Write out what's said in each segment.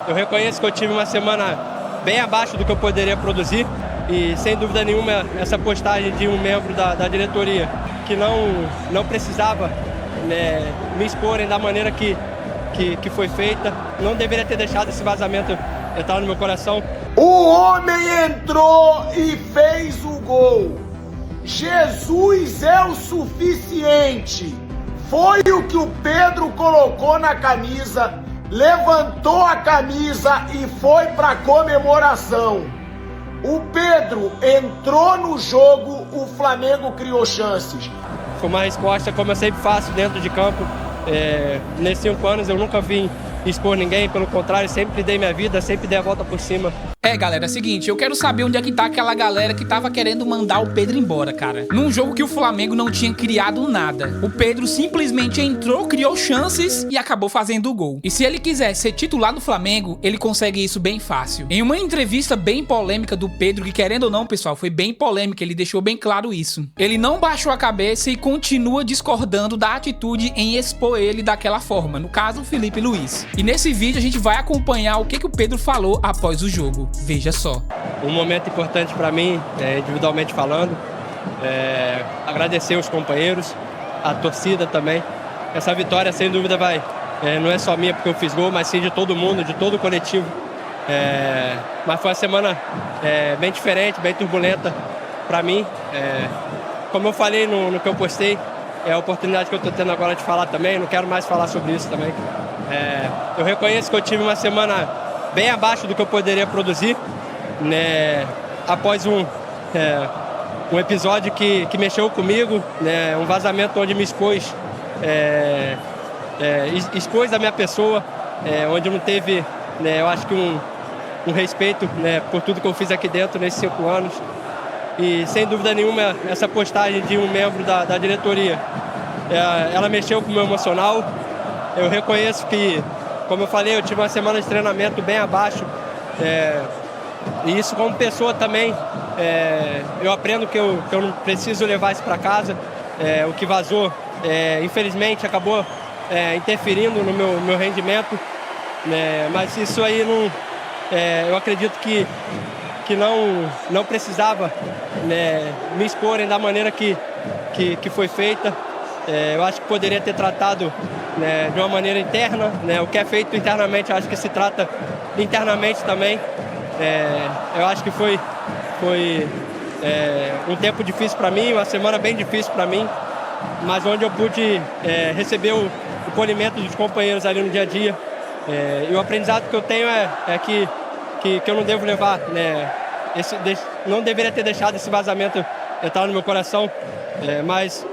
Eu reconheço que eu tive uma semana bem abaixo do que eu poderia produzir e, sem dúvida nenhuma, essa postagem de um membro da diretoria que não precisava, né, me exporem da maneira que foi feita, não deveria ter deixado esse vazamento entrar no meu coração. O homem entrou e fez o gol. Jesus é o suficiente. Foi o que o Pedro colocou na camisa, levantou a camisa e foi para a comemoração. O Pedro entrou no jogo, o Flamengo criou chances. Foi uma resposta, como eu sempre faço dentro de campo. Nesses 5 anos eu nunca vim expor ninguém, pelo contrário, sempre dei minha vida, sempre dei a volta por cima. Galera, é o seguinte, eu quero saber onde é que tá aquela galera que tava querendo mandar o Pedro embora, cara. Num jogo que o Flamengo não tinha criado nada. O Pedro simplesmente entrou, criou chances e acabou fazendo o gol. E se ele quiser ser titular do Flamengo, ele consegue isso bem fácil. Em uma entrevista bem polêmica do Pedro, que querendo ou não, pessoal, foi bem polêmica, ele deixou bem claro isso. Ele não baixou a cabeça e continua discordando da atitude em expor ele daquela forma. No caso, o Felipe Luiz. E nesse vídeo a gente vai acompanhar o que o Pedro falou após o jogo. Veja só. Um momento importante para mim, individualmente falando, agradecer os companheiros, a torcida também. Essa vitória, sem dúvida, não é só minha porque eu fiz gol, mas sim de todo mundo, de todo o coletivo. Mas foi uma semana bem diferente, bem turbulenta para mim. Como eu falei no que eu postei, é a oportunidade que eu estou tendo agora de falar também, não quero mais falar sobre isso também. Eu reconheço que eu tive uma semana bem abaixo do que eu poderia produzir, né, após um episódio que mexeu comigo, né, um vazamento onde me expôs da minha pessoa, onde não teve, né, eu acho que um respeito, né, por tudo que eu fiz aqui dentro nesses 5 anos. E sem dúvida nenhuma essa postagem de um membro da diretoria, ela mexeu com o meu emocional. Eu reconheço que, como eu falei, eu tive uma semana de treinamento bem abaixo. E isso como pessoa também, eu aprendo que eu não preciso levar isso para casa. O que vazou, infelizmente, acabou interferindo no meu rendimento. Mas isso aí eu acredito que não precisava, né, me exporem da maneira que foi feita. Eu acho que poderia ter tratado, né, de uma maneira interna, né, o que é feito internamente, eu acho que se trata internamente também. Eu acho que foi um tempo difícil para mim, uma semana bem difícil para mim, mas onde eu pude receber o polimento dos companheiros ali no dia a dia. E o aprendizado que eu tenho é que eu não devo levar, né, não deveria ter deixado esse vazamento entrar no meu coração, mas,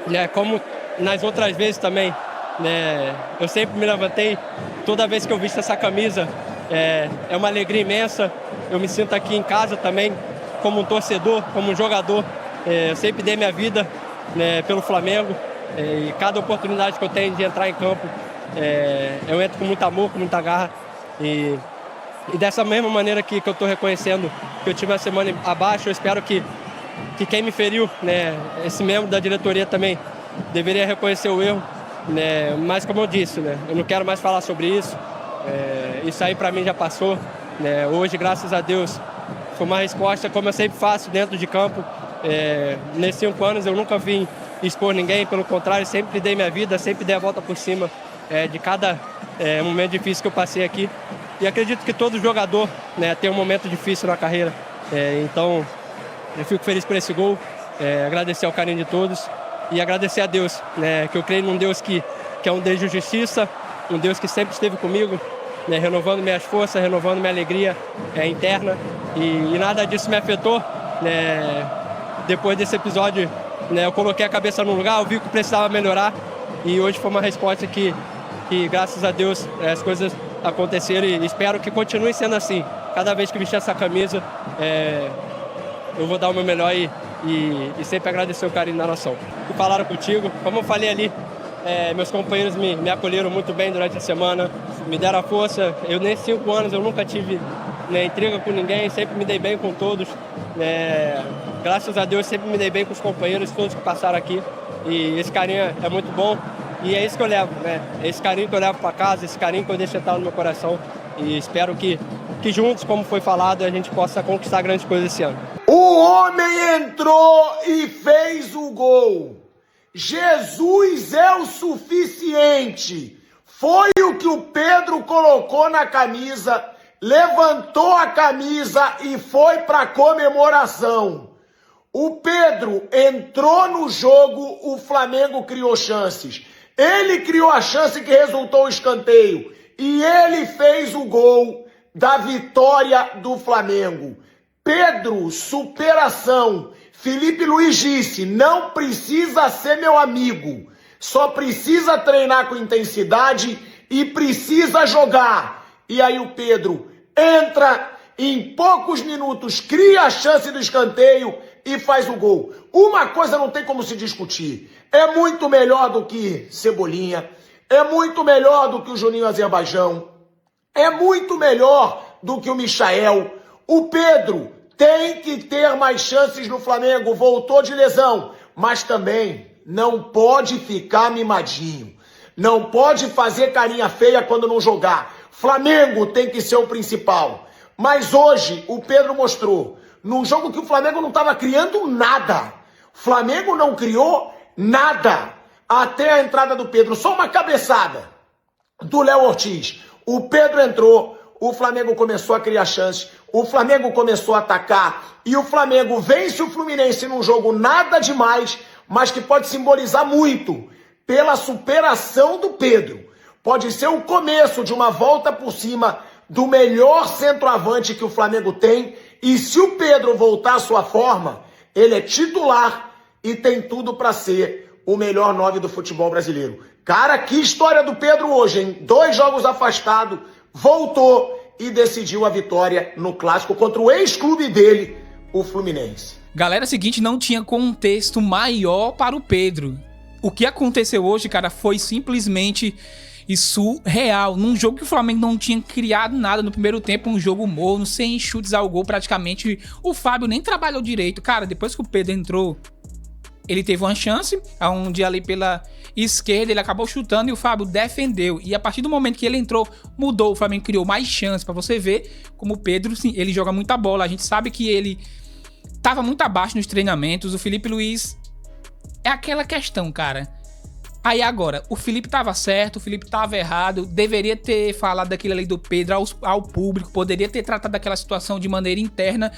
né, como nas outras vezes também, né, eu sempre me levantei, toda vez que eu visto essa camisa, é uma alegria imensa. Eu me sinto aqui em casa também, como um torcedor, como um jogador. Eu sempre dei minha vida, né, pelo Flamengo, e cada oportunidade que eu tenho de entrar em campo, eu entro com muito amor, com muita garra. E dessa mesma maneira que eu estou reconhecendo que eu tive uma semana abaixo, eu espero que quem me feriu, né, esse membro da diretoria também, deveria reconhecer o erro, né, mas como eu disse, né, eu não quero mais falar sobre isso. Isso aí para mim já passou, né. Hoje, graças a Deus, foi uma resposta, como eu sempre faço dentro de campo. Nesses 5 anos eu nunca vim expor ninguém, pelo contrário, sempre dei minha vida, sempre dei a volta por cima de cada momento difícil que eu passei aqui. E acredito que todo jogador, né, tem um momento difícil na carreira. Então, eu fico feliz por esse gol, agradecer ao carinho de todos e agradecer a Deus, né, que eu creio num Deus que é um Deus de justiça, um Deus que sempre esteve comigo, né, renovando minhas forças, renovando minha alegria interna. E nada disso me afetou, né. Depois desse episódio, né, eu coloquei a cabeça no lugar, eu vi que precisava melhorar e hoje foi uma resposta que graças a Deus, as coisas aconteceram e espero que continue sendo assim. Cada vez que vestir essa camisa, eu vou dar o meu melhor e sempre agradecer o carinho da nação. Que falaram contigo, como eu falei ali, meus companheiros me acolheram muito bem durante a semana, me deram a força. Eu nesses 5 anos eu nunca tive, né, intriga com ninguém, sempre me dei bem com todos. Graças a Deus sempre me dei bem com os companheiros, todos que passaram aqui. E esse carinho é muito bom. E é isso que eu levo, né? É esse carinho que eu levo para casa, esse carinho que eu deixo entrar no meu coração. E espero que juntos, como foi falado, a gente possa conquistar grandes coisas esse ano. O homem entrou e fez o gol. Jesus é o suficiente. Foi o que o Pedro colocou na camisa, levantou a camisa e foi para a comemoração. O Pedro entrou no jogo, o Flamengo criou chances. Ele criou a chance que resultou o escanteio. E ele fez o gol da vitória do Flamengo. Pedro, superação. Felipe Luiz disse, não precisa ser meu amigo. Só precisa treinar com intensidade e precisa jogar. E aí o Pedro entra, em poucos minutos cria a chance do escanteio e faz o gol. Uma coisa não tem como se discutir. É muito melhor do que Cebolinha. É muito melhor do que o Juninho Azerbaijão. É muito melhor do que o Michael. O Pedro tem que ter mais chances no Flamengo. Voltou de lesão. Mas também não pode ficar mimadinho. Não pode fazer carinha feia quando não jogar. Flamengo tem que ser o principal. Mas hoje o Pedro mostrou. Num jogo que o Flamengo não estava criando nada. O Flamengo não criou nada. Até a entrada do Pedro. Só uma cabeçada do Léo Ortiz. O Pedro entrou. O Flamengo começou a criar chances. O Flamengo começou a atacar. E o Flamengo vence o Fluminense num jogo nada demais, mas que pode simbolizar muito pela superação do Pedro. Pode ser o começo de uma volta por cima do melhor centroavante que o Flamengo tem. E se o Pedro voltar à sua forma, ele é titular e tem tudo para ser o melhor 9 do futebol brasileiro. Cara, que história do Pedro hoje, hein? 2 jogos afastado, voltou e decidiu a vitória no clássico contra o ex-clube dele, o Fluminense. Galera, seguinte, não tinha contexto maior para o Pedro. O que aconteceu hoje, cara, foi simplesmente surreal. Num jogo que o Flamengo não tinha criado nada no primeiro tempo, um jogo morno, sem chutes ao gol praticamente. O Fábio nem trabalhou direito. Cara, depois que o Pedro entrou, ele teve uma chance, onde ali pela esquerda ele acabou chutando e o Fábio defendeu. E a partir do momento que ele entrou, mudou. O Flamengo criou mais chance. Pra você ver como o Pedro, sim, ele joga muita bola. A gente sabe que ele tava muito abaixo nos treinamentos. O Felipe Luiz é aquela questão, cara. Aí agora, o Felipe tava certo, o Felipe tava errado, deveria ter falado daquilo ali do Pedro ao público, poderia ter tratado daquela situação de maneira interna.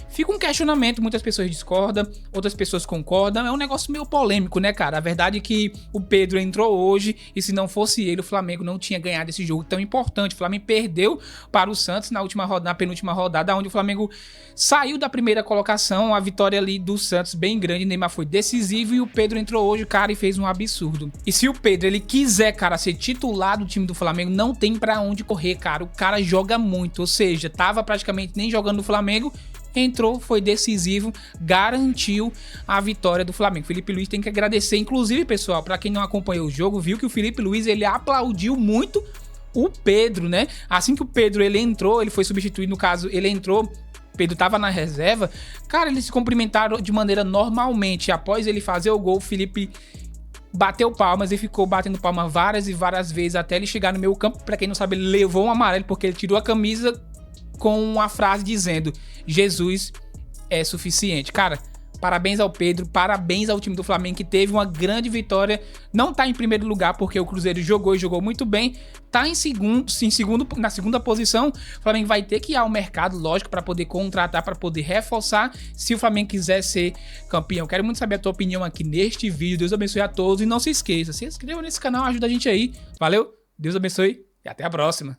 Fica um questionamento, muitas pessoas discordam, outras pessoas concordam, é um negócio meio polêmico, né, cara? A verdade é que o Pedro entrou hoje e se não fosse ele, o Flamengo não tinha ganhado esse jogo tão importante. O Flamengo perdeu para o Santos na penúltima rodada, onde o Flamengo saiu da primeira colocação, a vitória ali do Santos bem grande, Neymar foi decisivo e o Pedro entrou hoje, cara, e fez um absurdo. E se o Pedro, ele quiser, cara, ser titular do time do Flamengo, não tem pra onde correr, cara. O cara joga muito, ou seja, tava praticamente nem jogando no Flamengo, entrou, foi decisivo, garantiu a vitória do Flamengo. Felipe Luiz tem que agradecer, inclusive, pessoal, pra quem não acompanhou o jogo, viu que o Felipe Luiz, ele aplaudiu muito o Pedro, né? Assim que o Pedro, ele entrou, ele foi substituído, no caso, ele entrou, Pedro tava na reserva, cara, eles se cumprimentaram de maneira normalmente. Após ele fazer o gol, o Felipe bateu palmas e ficou batendo palmas várias e várias vezes até ele chegar no meio campo. Pra quem não sabe, ele levou um amarelo porque ele tirou a camisa com uma frase dizendo: Jesus é suficiente. Cara, parabéns ao Pedro, parabéns ao time do Flamengo que teve uma grande vitória. Não tá em primeiro lugar porque o Cruzeiro jogou e jogou muito bem. Tá em segundo, na segunda posição. O Flamengo vai ter que ir ao mercado, lógico, para poder contratar, para poder reforçar, se o Flamengo quiser ser campeão. Quero muito saber a tua opinião aqui neste vídeo. Deus abençoe a todos e não se esqueça, se inscreva nesse canal, ajuda a gente aí. Valeu, Deus abençoe e até a próxima.